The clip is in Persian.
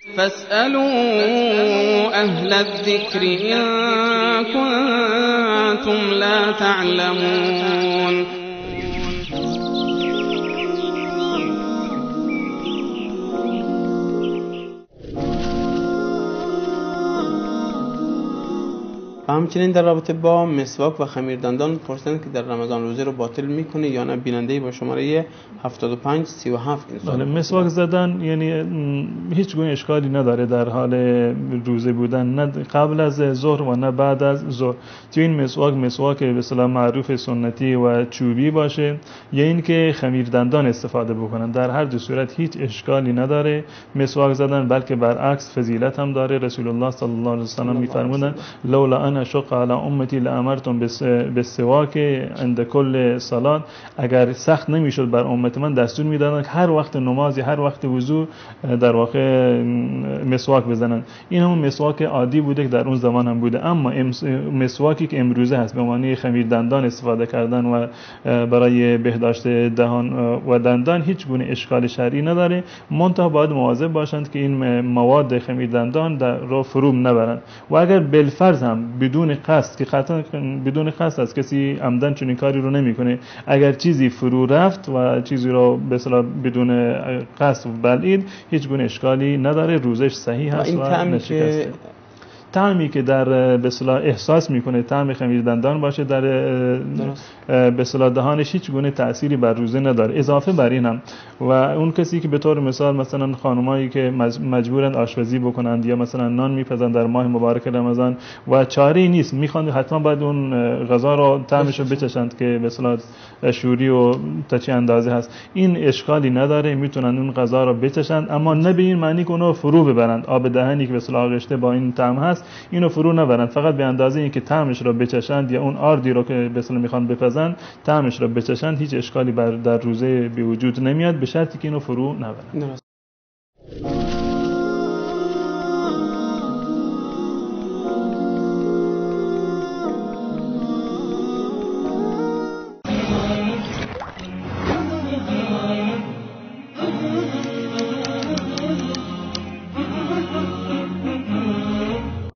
فاسألوا أهل الذكر إن كنتم لا تعلمون. و همچنین در رابطه با مسواک و خمیردندان پرسیدن که در رمضان روزه رو باطل میکنه یا نه. بیننده با شماره 7537 این سوال. مسواک زدن یعنی هیچ گونه اشکالی نداره در حال روزه بودن، نه قبل از ظهر و نه بعد از ظهر. تو این مسواک به اصطلاح معروف سنتی و چوبی باشه یا اینکه خمیردندان استفاده بکنن، در هر دو صورت هیچ اشکالی نداره مسواک زدن، بلکه برعکس فضیلت هم داره. رسول الله صلی الله علیه و سلم میفرمودن لولا انا شق علی امتی لامرتم بالسواک عند کل صلاه، اگر سخت نمیشد بر امت من دستور میدادن که هر وقت نماز هر وقت وضو در واقع مسواک بزنن. این همون مسواک عادی بوده که در اون زمان هم بوده، اما مسواکی که امروزه هست به معنی خمیر دندان استفاده کردن و برای بهداشت دهان و دندان هیچ گونه اشکال شرعی نداره، منتها باید مواظب باشند که این مواد خمیر دندان رو فرو نبرند. و اگر بالفرض هم بدون قصد، که قطعا بدون قصد است، کسی عمدن چنین کاری رو نمیکنه، اگر چیزی فرو رفت و چیزی رو به اصطلاح بدون قصد بلعید، هیچ گونه اشکالی نداره، روزش صحیح است و نشکسته. طعمی که در به اصطلاح احساس میکنه طعم خمیر دندان باشه در به اصطلاح دهانش، هیچ گونه تأثیری بر روزه نداره. اضافه بر اینم و اون کسی که به طور مثال مثلا خانمایی که مجبورن آشپزی بکنند یا مثلا نان میپزن در ماه مبارک رمضان و چاره‌ای نیست، میخوان حتما باید اون غذا رو طعمش رو بچشند که به اصطلاح شوری و تا چه اندازه هست، این اشکالی نداره، میتونن اون غذا رو بچشند، اما نه به این معنی که اونو فرو ببرند. آب دهنی که به اصطلاح آغشته با این طعم هست اینو فرو نبرند، فقط به اندازه اینکه طعمش رو بچشند یا اون آردی رو که به اصطلاح میخوان بپزن طعمش رو بچشند، هیچ اشکالی در روزه به وجود نمیاد، به شرطی که اینو فرو نبرند.